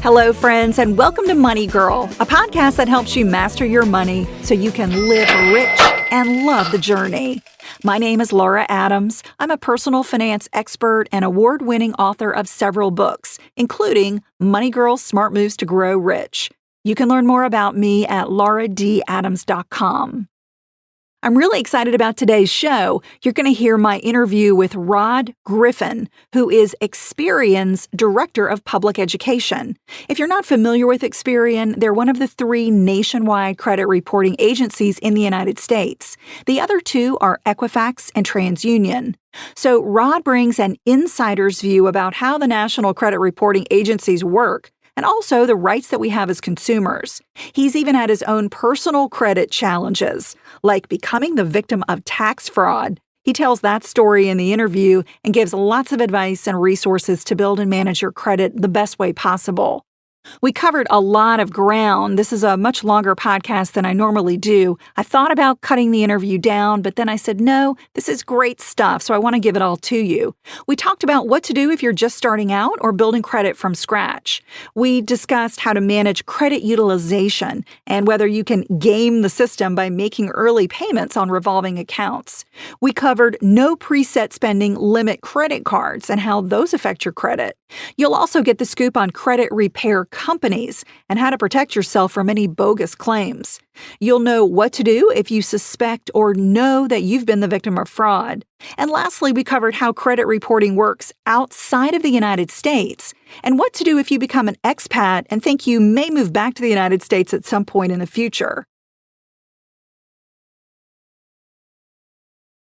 Hello, friends, and welcome to Money Girl, a podcast that helps you master your money so you can live rich and love the journey. My name is Laura Adams. I'm a personal finance expert and award-winning author of several books, including Money Girl: Smart Moves to Grow Rich. You can learn more about me at lauradadams.com. I'm really excited about today's show. You're going to hear my interview with Rod Griffin, who is Experian's Director of Public Education. If you're not familiar with Experian, they're one of the 3 nationwide credit reporting agencies in the United States. The other 2 are Equifax and TransUnion. So Rod brings an insider's view about how the national credit reporting agencies work, and also the rights that we have as consumers. He's even had his own personal credit challenges, like becoming the victim of tax fraud. He tells that story in the interview and gives lots of advice and resources to build and manage your credit the best way possible. We covered a lot of ground. This is a much longer podcast than I normally do. I thought about cutting the interview down, but then I said, no, this is great stuff, so I want to give it all to you. We talked about what to do if you're just starting out or building credit from scratch. We discussed how to manage credit utilization and whether you can game the system by making early payments on revolving accounts. We covered no preset spending limit credit cards and how those affect your credit. You'll also get the scoop on credit repair companies and how to protect yourself from any bogus claims. You'll know what to do if you suspect or know that you've been the victim of fraud. And lastly, we covered how credit reporting works outside of the United States and what to do if you become an expat and think you may move back to the United States at some point in the future.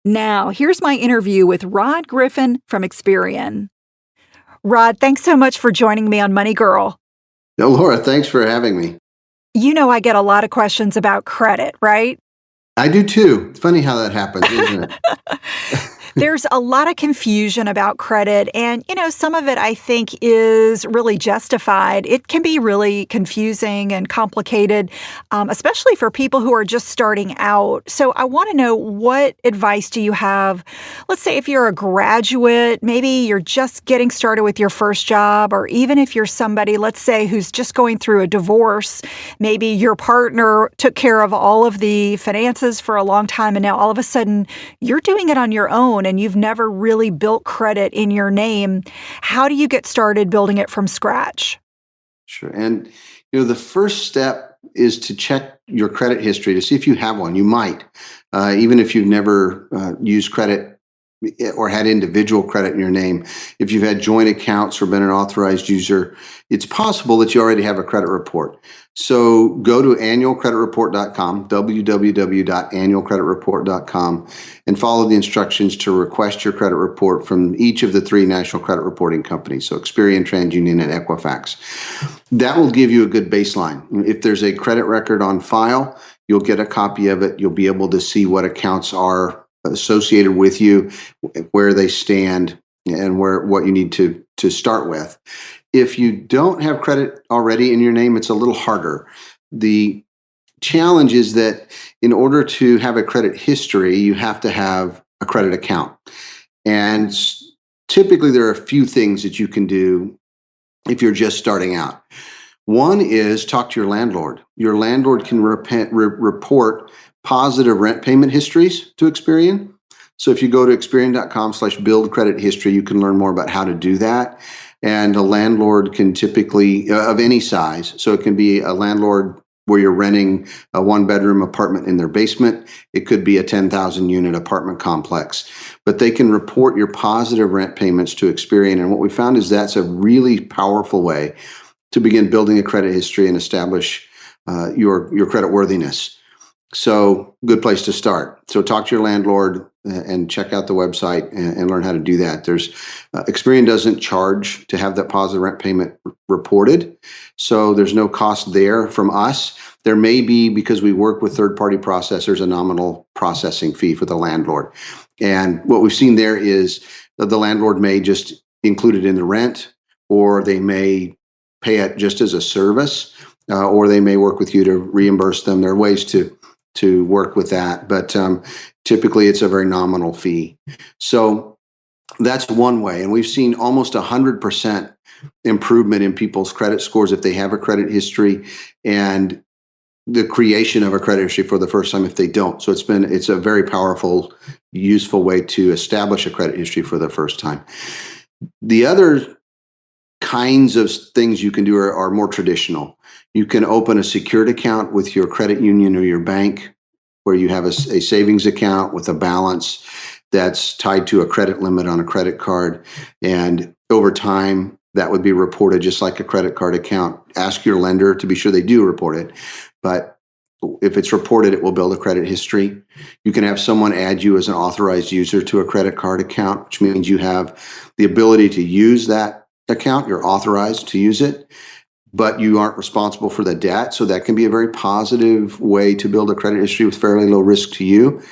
Now, here's my interview with Rod Griffin from Experian. Rod, thanks so much for joining me on Money Girl. No, Laura, thanks for having me. You know I get a lot of questions about credit, right? I do too. It's funny how that happens, isn't it? There's a lot of confusion about credit, and, some of it I think is really justified. It can be really confusing and complicated, especially for people who are just starting out. So I want to know, what advice do you have? Let's say if you're a graduate, maybe you're just getting started with your first job, or even if you're somebody, let's say, who's just going through a divorce, maybe your partner took care of all of the finances for a long time, and now all of a sudden you're doing it on your own, and you've never really built credit in your name. How do you get started building it from scratch? Sure. And, the first step is to check your credit history to see if you have one. You might, even if you've never used credit or had individual credit in your name. If you've had joint accounts or been an authorized user, it's possible that you already have a credit report. So go to annualcreditreport.com, www.annualcreditreport.com, and follow the instructions to request your credit report from each of the 3 national credit reporting companies, so Experian, TransUnion, and Equifax. That will give you a good baseline. If there's a credit record on file, you'll get a copy of it. You'll be able to see what accounts are associated with you, where they stand, and what you need to start with. If you don't have credit already in your name, it's a little harder. The challenge is that in order to have a credit history, you have to have a credit account. And typically there are a few things that you can do if you're just starting out. One is talk to your landlord. Your landlord can report positive rent payment histories to Experian. So if you go to experian.com/build credit history, you can learn more about how to do that. And a landlord can typically, of any size, so it can be a landlord where you're renting a 1-bedroom apartment in their basement. It could be a 10,000 unit apartment complex, but they can report your positive rent payments to Experian. And what we found is that's a really powerful way to begin building a credit history and establish your credit worthiness. So good place to start. So talk to your landlord and check out the website and learn how to do that. Experian doesn't charge to have that positive rent payment reported. So there's no cost there from us. There may be, because we work with third-party processors, a nominal processing fee for the landlord. And what we've seen there is that the landlord may just include it in the rent, or they may pay it just as a service, or they may work with you to reimburse them. There are ways to work with that, but typically it's a very nominal fee. So That's one way. And we've seen almost 100% improvement in people's credit scores if they have a credit history, and the creation of a credit history for the first time if they don't. So it's a very powerful, useful way to establish a credit history for the first time. The other kinds of things you can do are more traditional. You can open a secured account with your credit union or your bank, where you have a savings account with a balance that's tied to a credit limit on a credit card. And over time, that would be reported just like a credit card account. Ask your lender to be sure they do report it. But if it's reported, it will build a credit history. You can have someone add you as an authorized user to a credit card account, which means you have the ability to use that account. You're authorized to use it, but you aren't responsible for the debt. So that can be a very positive way to build a credit history with fairly low risk to you.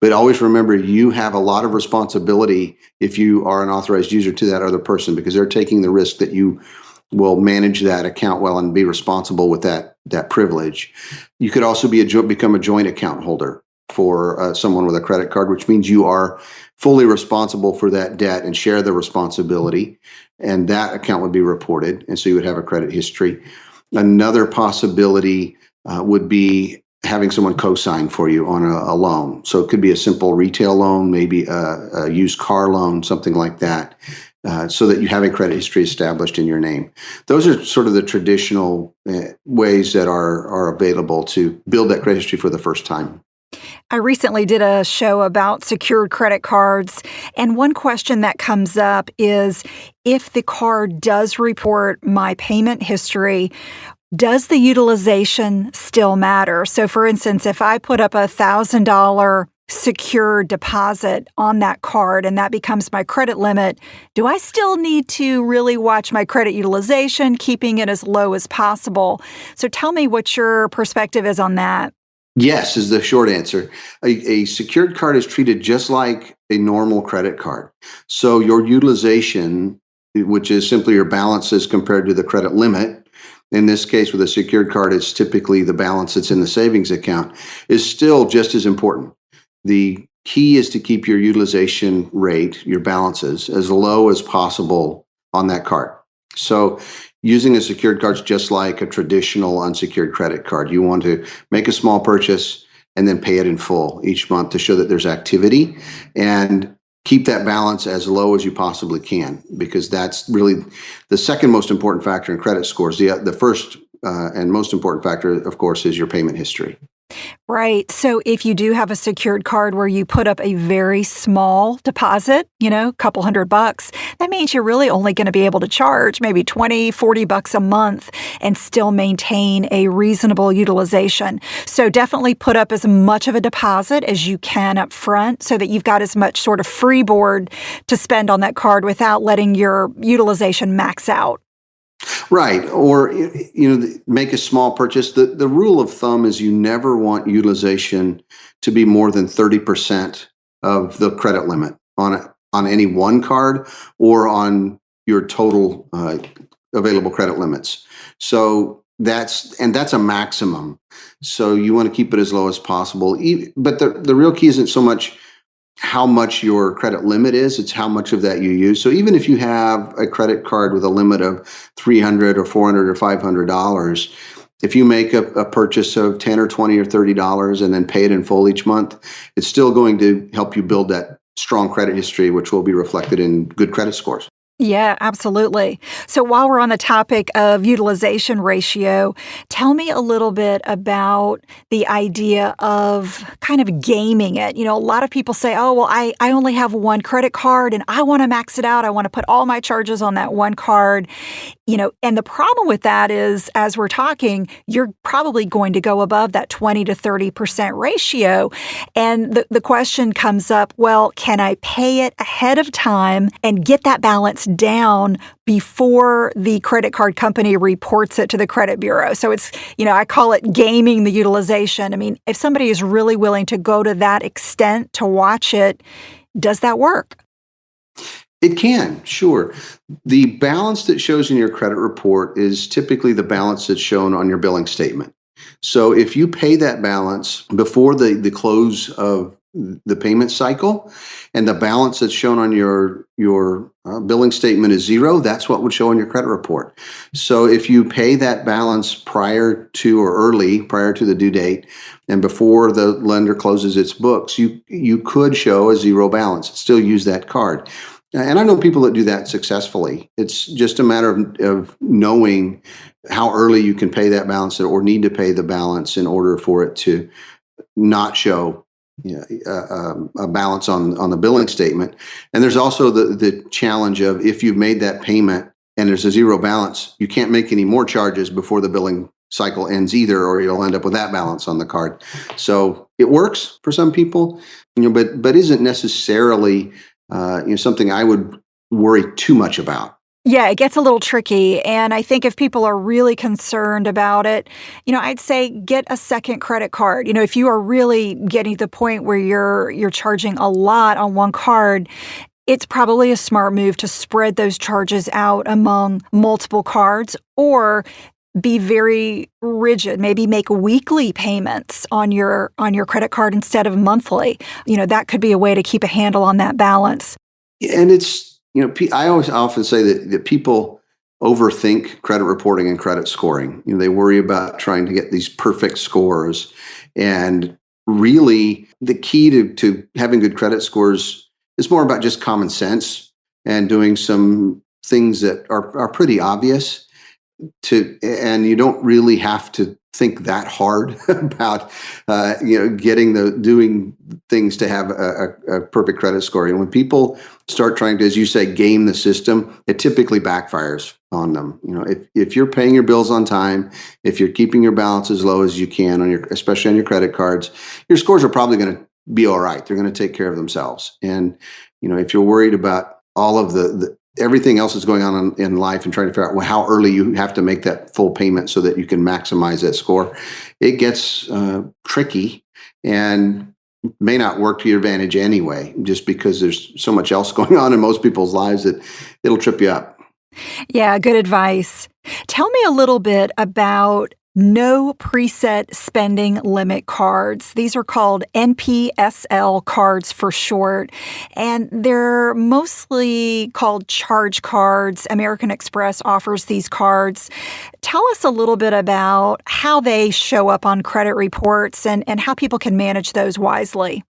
But always remember, you have a lot of responsibility if you are an authorized user to that other person, because they're taking the risk that you will manage that account well and be responsible with that privilege. You could also become a joint account holder for someone with a credit card, which means you are fully responsible for that debt and share the responsibility, and that account would be reported, and so you would have a credit history. Another possibility would be having someone co-sign for you on a loan. So it could be a simple retail loan, maybe a used car loan, something like that, so that you have a credit history established in your name. Those are sort of the traditional ways that are available to build that credit history for the first time. I recently did a show about secured credit cards, and one question that comes up is, if the card does report my payment history, does the utilization still matter? So, for instance, if I put up $1,000 secure deposit on that card and that becomes my credit limit, do I still need to really watch my credit utilization, keeping it as low as possible? So tell me what your perspective is on that. Yes, is the short answer. A secured card is treated just like a normal credit card. So your utilization, which is simply your balances compared to the credit limit, in this case with a secured card, it's typically the balance that's in the savings account, is still just as important. The key is to keep your utilization rate, your balances, as low as possible on that card. So using a secured card is just like a traditional unsecured credit card. You want to make a small purchase and then pay it in full each month to show that there's activity, and keep that balance as low as you possibly can, because that's really the second most important factor in credit scores. The first and most important factor, of course, is your payment history. Right. So if you do have a secured card where you put up a very small deposit, a couple $100, that means you're really only going to be able to charge maybe $20, $40 a month and still maintain a reasonable utilization. So definitely put up as much of a deposit as you can up front so that you've got as much sort of freeboard to spend on that card without letting your utilization max out. Right. Or, make a small purchase. The rule of thumb is you never want utilization to be more than 30% of the credit limit on any one card or on your total available credit limits. So that's a maximum. So you want to keep it as low as possible. But the real key isn't so much how much your credit limit is, it's how much of that you use. So even if you have a credit card with a limit of $300 or $400 or $500, if you make a purchase of $10 or $20 or $30 and then pay it in full each month, it's still going to help you build that strong credit history, which will be reflected in good credit scores. Yeah, absolutely. So while we're on the topic of utilization ratio, tell me a little bit about the idea of kind of gaming it. A lot of people say, oh, well, I only have one credit card and I want to max it out. I want to put all my charges on that one card. And the problem with that is, as we're talking, you're probably going to go above that 20 to 30% ratio. And the question comes up, well, can I pay it ahead of time and get that balance down before the credit card company reports it to the credit bureau? So it's, I call it gaming the utilization. I mean, if somebody is really willing to go to that extent to watch it, does that work? It can, sure. The balance that shows in your credit report is typically the balance that's shown on your billing statement. So if you pay that balance before the close of the payment cycle, and the balance that's shown on your billing statement is zero, that's what would show on your credit report. So if you pay that balance prior to or early, prior to the due date, and before the lender closes its books, you could show a zero balance, still use that card. And I know people that do that successfully. It's just a matter of knowing how early you can pay that balance or need to pay the balance in order for it to not show a balance on the billing statement. And there's also the challenge of if you've made that payment and there's a zero balance, you can't make any more charges before the billing cycle ends either, or you'll end up with that balance on the card. So it works for some people, but isn't necessarily something I would worry too much about. Yeah, it gets a little tricky. And I think if people are really concerned about it, I'd say get a second credit card. If you are really getting to the point where you're charging a lot on one card, it's probably a smart move to spread those charges out among multiple cards, or be very rigid, maybe make weekly payments on your credit card instead of monthly. That could be a way to keep a handle on that balance. And it's, I always often say that people overthink credit reporting and credit scoring. They worry about trying to get these perfect scores. And really, the key to having good credit scores is more about just common sense and doing some things that are pretty obvious. And you don't really have to think that hard about doing things to have a perfect credit score. And when people start trying to, as you say, game the system, it typically backfires on them. If you're paying your bills on time, if you're keeping your balance as low as you can especially on your credit cards, your scores are probably going to be all right. They're going to take care of themselves. And if you're worried about all of the everything else that's going on in life and trying to figure out how early you have to make that full payment so that you can maximize that score, it gets tricky and may not work to your advantage anyway, just because there's so much else going on in most people's lives that it'll trip you up. Yeah, good advice. Tell me a little bit about no preset spending limit cards. These are called NPSL cards for short, and they're mostly called charge cards. American Express offers these cards. Tell us a little bit about how they show up on credit reports and how people can manage those wisely.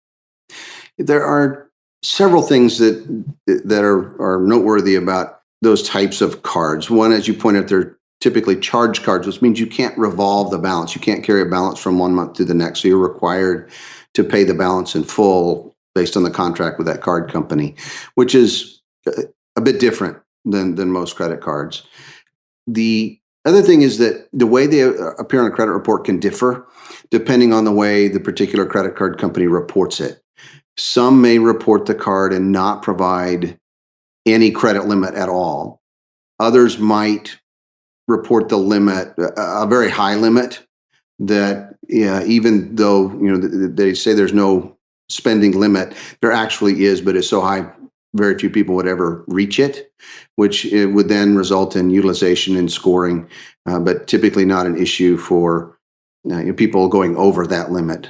There are several things that are noteworthy about those types of cards. One, as you pointed out, they're typically charge cards, which means you can't revolve the balance. You can't carry a balance from one month to the next. So you're required to pay the balance in full based on the contract with that card company, which is a bit different than most credit cards. The other thing is that the way they appear on a credit report can differ depending on the way the particular credit card company reports it. Some may report the card and not provide any credit limit at all. Others might report the limit, a very high limit that even though they say there's no spending limit, there actually is, but it's so high very few people would ever reach it, which it would then result in utilization and scoring, but typically not an issue for people going over that limit.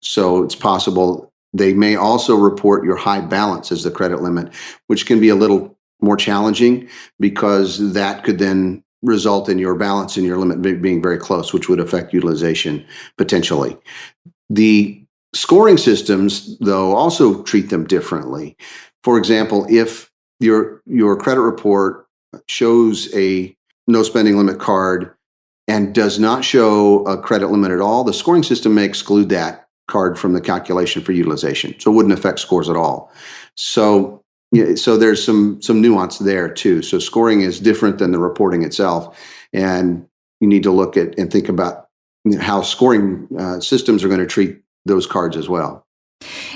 So it's possible they may also report your high balance as the credit limit, which can be a little more challenging because that could then result in your balance and your limit being very close, which would affect utilization potentially. The scoring systems, though, also treat them differently. For example, if your credit report shows a no spending limit card and does not show a credit limit at all, the scoring system may exclude that card from the calculation for utilization. So it wouldn't affect scores at all. So there's some nuance there too. So scoring is different than the reporting itself. And you need to look at and think about how scoring systems are going to treat those cards as well.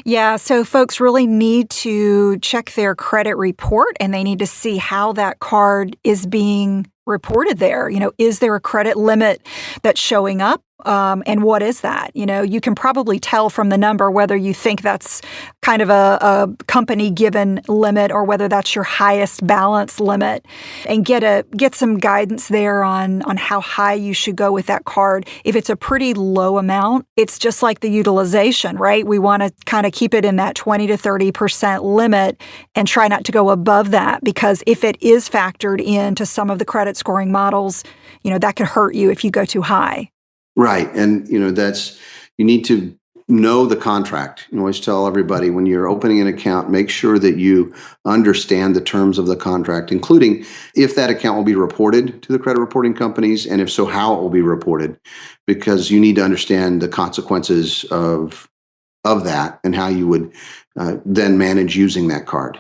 Yeah, so folks really need to check their credit report and they need to see how that card is being reported there. Is there a credit limit that's showing up And what is that? You can probably tell from the number whether you think that's kind of a company given limit or whether that's your highest balance limit, and get some guidance there on how high you should go with that card. If it's a pretty low amount, it's just like the utilization, right? We want to kind of keep it in that 20 to 30% limit and try not to go above that, because if it is factored into some of the credit scoring models, that could hurt you if you go too high. Right. And, you need to know the contract. You always tell everybody when you're opening an account, make sure that you understand the terms of the contract, including if that account will be reported to the credit reporting companies, and if so, how it will be reported, because you need to understand the consequences of that and how you would then manage using that card.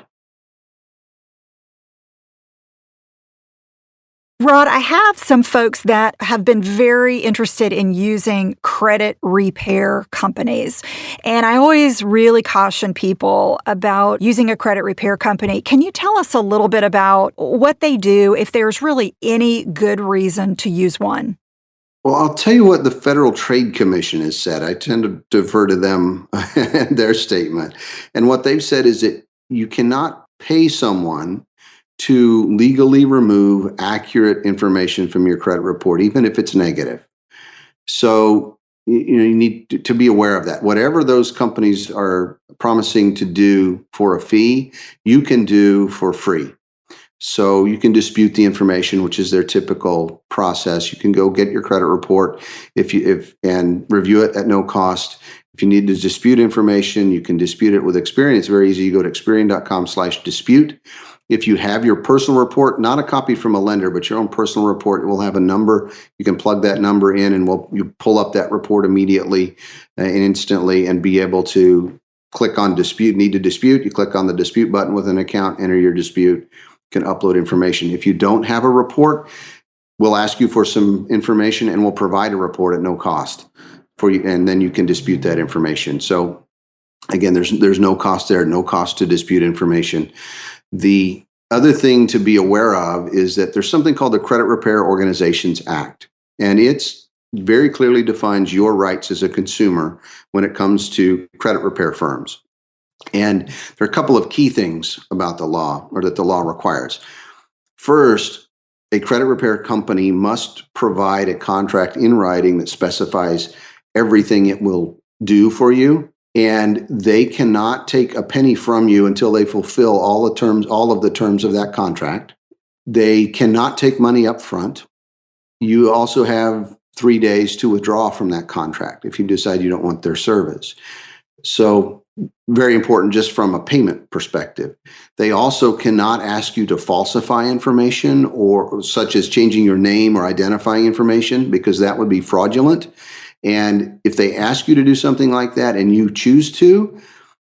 Rod, I have some folks that have been very interested in using credit repair companies. And I always really caution people about using a credit repair company. Can you tell us a little bit about what they do, if there's really any good reason to use one? Well, I'll tell you what the Federal Trade Commission has said. I tend to defer to them and their statement. And what they've said is that you cannot pay someone to legally remove accurate information from your credit report, even if it's negative. So you need to be aware of that. Whatever those companies are promising to do for a fee, you can do for free. So you can dispute the information, which is their typical process. You can go get your credit report and review it at no cost. If you need to dispute information, you can dispute it with Experian. It's very easy. You go to Experian.com/dispute. If you have your personal report, not a copy from a lender, but your own personal report, it will have a number. You can plug that number in and you pull up that report immediately and instantly and be able to click on dispute, need to dispute. You click on the dispute button with an account, enter your dispute, you can upload information. If you don't have a report, we'll ask you for some information and we'll provide a report at no cost for you, and then you can dispute that information. So again, there's no cost there, no cost to dispute information. The other thing to be aware of is that there's something called the Credit Repair Organizations Act, and it's very clearly defines your rights as a consumer when it comes to credit repair firms. And there are a couple of key things about the law, or that the law requires. First, a credit repair company must provide a contract in writing that specifies everything it will do for you. And they cannot take a penny from you until they fulfill all of the terms of that contract. They cannot take money up front. You also have 3 days to withdraw from that contract if you decide you don't want their service. So very important just from a payment perspective. They also cannot ask you to falsify information, or such as changing your name or identifying information, because that would be fraudulent. And if they ask you to do something like that and you choose to,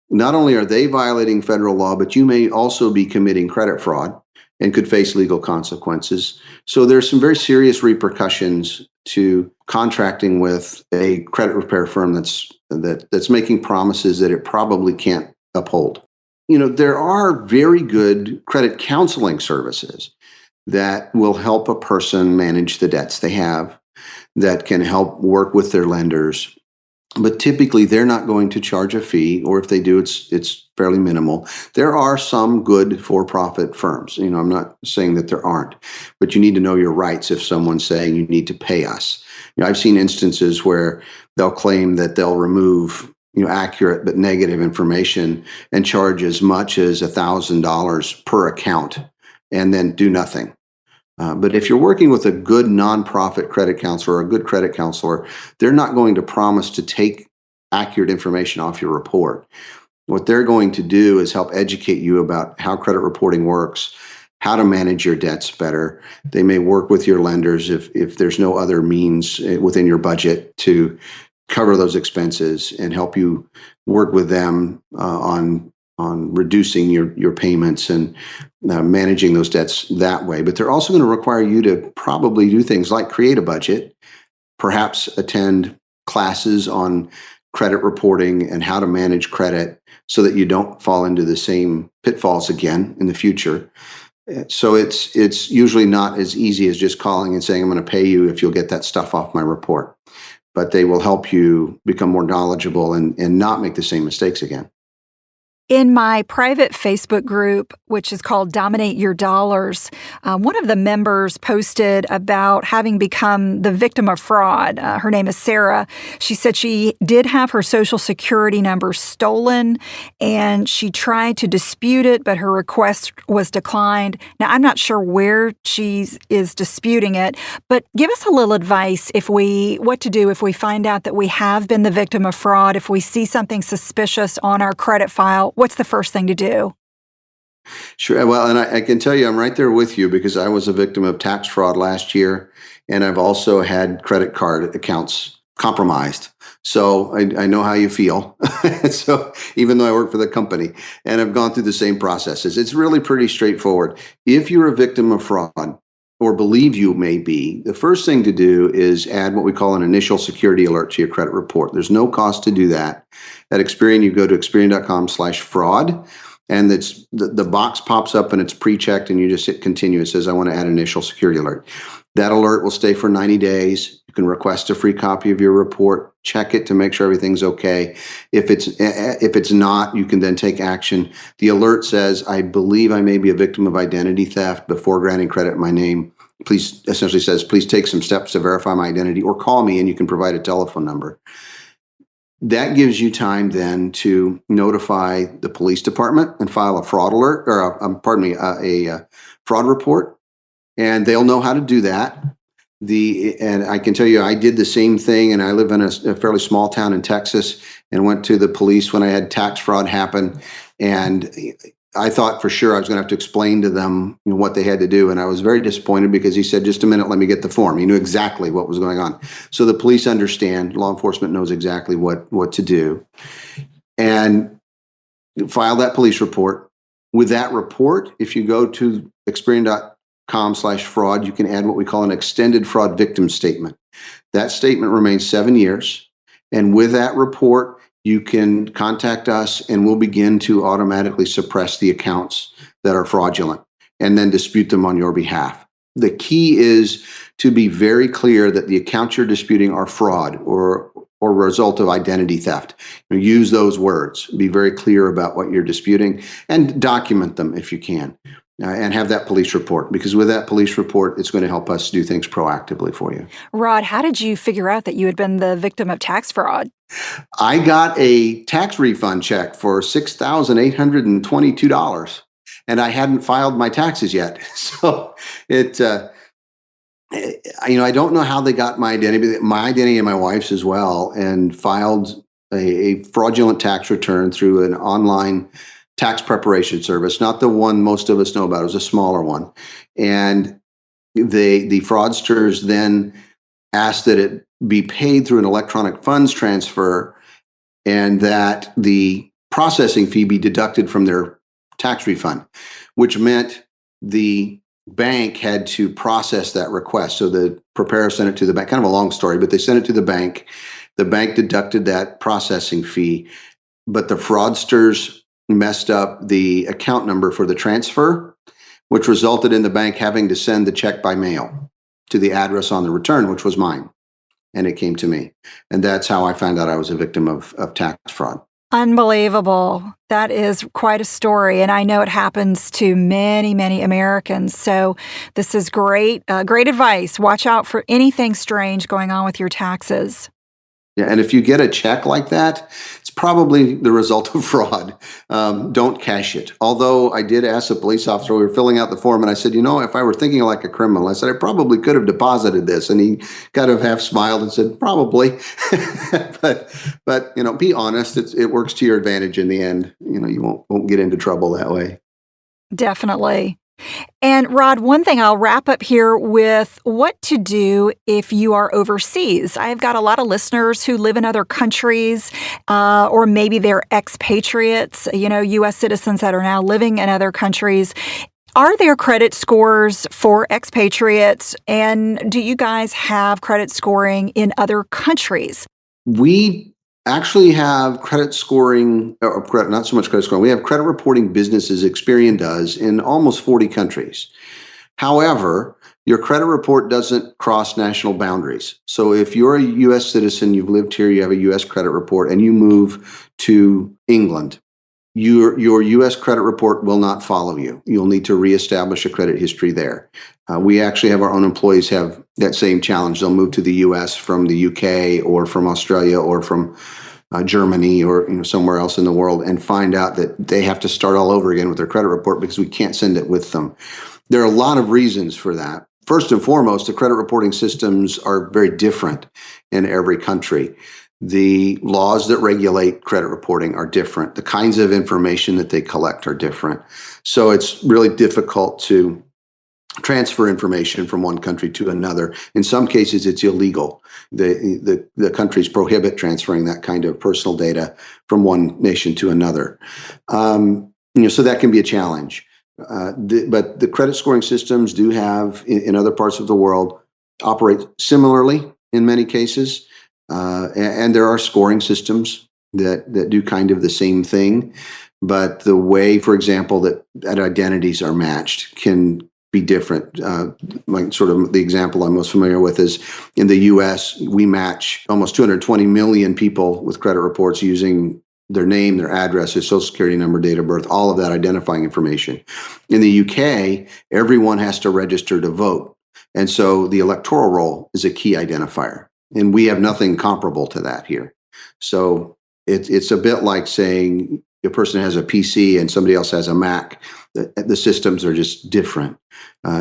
not only are they violating federal law, but you may also be committing credit fraud and could face legal consequences. So there's some very serious repercussions to contracting with a credit repair firm that's making promises that it probably can't uphold. There are very good credit counseling services that will help a person manage the debts they have, that can help work with their lenders. But typically they're not going to charge a fee, or if they do, it's fairly minimal. There are some good for-profit firms. I'm not saying that there aren't, but you need to know your rights if someone's saying you need to pay us. I've seen instances where they'll claim that they'll remove accurate but negative information and charge as much as $1,000 per account and then do nothing. But if you're working with a good nonprofit credit counselor or a good credit counselor, they're not going to promise to take accurate information off your report. What they're going to do is help educate you about how credit reporting works, how to manage your debts better. They may work with your lenders if there's no other means within your budget to cover those expenses, and help you work with them on reducing your payments and managing those debts that way. But they're also going to require you to probably do things like create a budget, perhaps attend classes on credit reporting and how to manage credit so that you don't fall into the same pitfalls again in the future. So it's usually not as easy as just calling and saying, I'm going to pay you if you'll get that stuff off my report. but they will help you become more knowledgeable and not make the same mistakes again. In my private Facebook group, which is called Dominate Your Dollars, one of the members posted about having become the victim of fraud. Her name is Sarah. She said she did have her Social Security number stolen, and she tried to dispute it, but her request was declined. Now, I'm not sure where she is disputing it, but give us a little advice what to do if we find out that we have been the victim of fraud, if we see something suspicious on our credit file. What's the first thing to do? Sure. Well, and I can tell you, I'm right there with you because I was a victim of tax fraud last year, and I've also had credit card accounts compromised. So I know how you feel. So even though I work for the company and I've gone through the same processes, it's really pretty straightforward. If you're a victim of fraud or believe you may be, the first thing to do is add what we call an initial security alert to your credit report. There's no cost to do that. At Experian, you go to experian.com/fraud, and the box pops up and it's pre-checked, and you just hit continue. It says, I want to add initial security alert. That alert will stay for 90 days. You can request a free copy of your report, check it to make sure everything's okay. If it's not, you can then take action. The alert says, I believe I may be a victim of identity theft. Before granting credit in my name, please take some steps to verify my identity, or call me, and you can provide a telephone number. That gives you time then to notify the police department and file a fraud alert, or a fraud report, and they'll know how to do that. And I can tell you, I did the same thing, and I live in a fairly small town in Texas, and went to the police when I had tax fraud happen, and I thought for sure I was going to have to explain to them what they had to do. And I was very disappointed because he said, just a minute, let me get the form. He knew exactly what was going on. So the police understand, law enforcement knows exactly what to do. And file that police report. With that report, if you go to experian.com/fraud, you can add what we call an extended fraud victim statement. That statement remains 7 years. And with that report, you can contact us and we'll begin to automatically suppress the accounts that are fraudulent and then dispute them on your behalf. The key is to be very clear that the accounts you're disputing are fraud or a result of identity theft. Use those words. Be very clear about what you're disputing and document them if you can. And have that police report, because with that police report, it's going to help us do things proactively for you. Rod, how did you figure out that you had been the victim of tax fraud? I got a tax refund check for $6,822, and I hadn't filed my taxes yet. So I don't know how they got my identity and my wife's as well, and filed a fraudulent tax return through an online tax preparation service, not the one most of us know about. It was a smaller one. And the fraudsters then asked that it be paid through an electronic funds transfer, and that the processing fee be deducted from their tax refund, which meant the bank had to process that request. So the preparer sent it to the bank, kind of a long story, but they sent it to the bank. The bank deducted that processing fee, but the fraudsters messed up the account number for the transfer, which resulted in the bank having to send the check by mail to the address on the return, which was mine. And it came to me. And that's how I found out I was a victim of tax fraud. Unbelievable. That is quite a story. And I know it happens to many, many Americans. So this is great advice. Watch out for anything strange going on with your taxes. Yeah, and if you get a check like that, it's probably the result of fraud. Don't cash it. Although I did ask a police officer, we were filling out the form, and I said, if I were thinking like a criminal, I said, I probably could have deposited this. And he kind of half smiled and said, probably. but be honest. It works to your advantage in the end. You won't get into trouble that way. Definitely. And Rod, one thing I'll wrap up here with what to do if you are overseas. I've got a lot of listeners who live in other countries, or maybe they're expatriates, U.S. citizens that are now living in other countries. Are there credit scores for expatriates? And do you guys have credit scoring in other countries? We actually have credit scoring, not so much credit scoring. We have credit reporting businesses, Experian does, in almost 40 countries. However, Your credit report doesn't cross national boundaries. So if you're a U.S. citizen, you've lived here, you have a U.S. credit report, and you move to England, your U.S. credit report will not follow you. You'll need to reestablish a credit history there. We actually have our own employees have that same challenge. They'll move to the U.S. from the U.K. or from Australia or from Germany or somewhere else in the world and find out that they have to start all over again with their credit report because we can't send it with them. There are a lot of reasons for that. First and foremost, the credit reporting systems are very different in every country. The laws that regulate credit reporting are different. The kinds of information that they collect are different. So it's really difficult to transfer information from one country to another. In some cases, it's illegal. The countries prohibit transferring that kind of personal data from one nation to another. So that can be a challenge. But the credit scoring systems do have, in other parts of the world, operate similarly in many cases. And there are scoring systems that do kind of the same thing. But the way, for example, that identities are matched can be different. Like sort of the example I'm most familiar with is in the US, we match almost 220 million people with credit reports using their name, their address, their social security number, date of birth, all of that identifying information. In the UK, everyone has to register to vote. And so the electoral roll is a key identifier. And we have nothing comparable to that here. So it's a bit like saying a person has a PC and somebody else has a Mac. The systems are just different.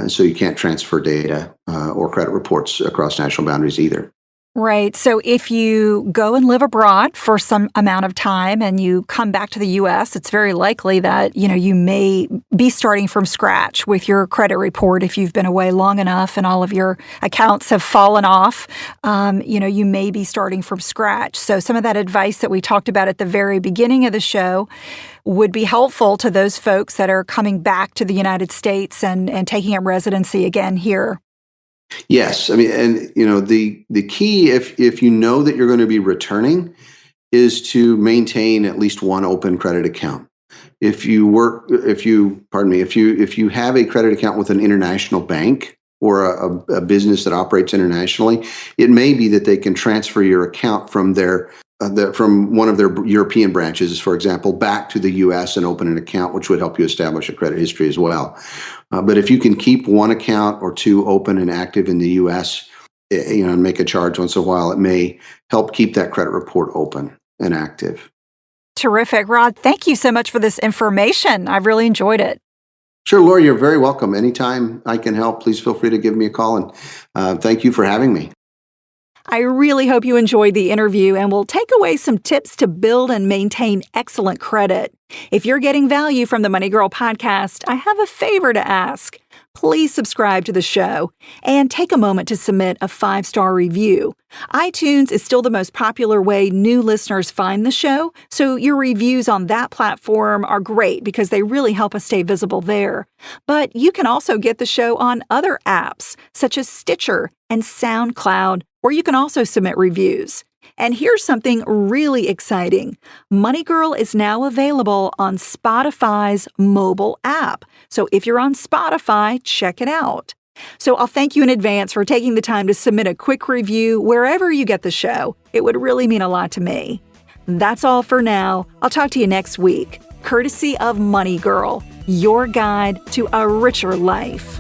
So you can't transfer data or credit reports across national boundaries either. Right. So if you go and live abroad for some amount of time and you come back to the U.S., it's very likely that, you may be starting from scratch with your credit report if you've been away long enough and all of your accounts have fallen off. You may be starting from scratch. So some of that advice that we talked about at the very beginning of the show would be helpful to those folks that are coming back to the United States and taking up residency again here. Yes, I mean, and the key, if you know that you're going to be returning, is to maintain at least one open credit account. If you have a credit account with an international bank or a business that operates internationally, it may be that they can transfer your account from from one of their European branches, for example, back to the U.S. and open an account, which would help you establish a credit history as well. But if you can keep one account or two open and active in the U.S., and make a charge once in a while, it may help keep that credit report open and active. Terrific. Rod, thank you so much for this information. I've really enjoyed it. Sure, Laura, you're very welcome. Anytime I can help, please feel free to give me a call. And thank you for having me. I really hope you enjoyed the interview and will take away some tips to build and maintain excellent credit. If you're getting value from the Money Girl podcast, I have a favor to ask. Please subscribe to the show and take a moment to submit a 5-star review. iTunes is still the most popular way new listeners find the show, so your reviews on that platform are great because they really help us stay visible there. But you can also get the show on other apps such as Stitcher and SoundCloud, where you can also submit reviews. And here's something really exciting. Money Girl is now available on Spotify's mobile app. So if you're on Spotify, check it out. So I'll thank you in advance for taking the time to submit a quick review wherever you get the show. It would really mean a lot to me. That's all for now. I'll talk to you next week, courtesy of Money Girl, your guide to a richer life.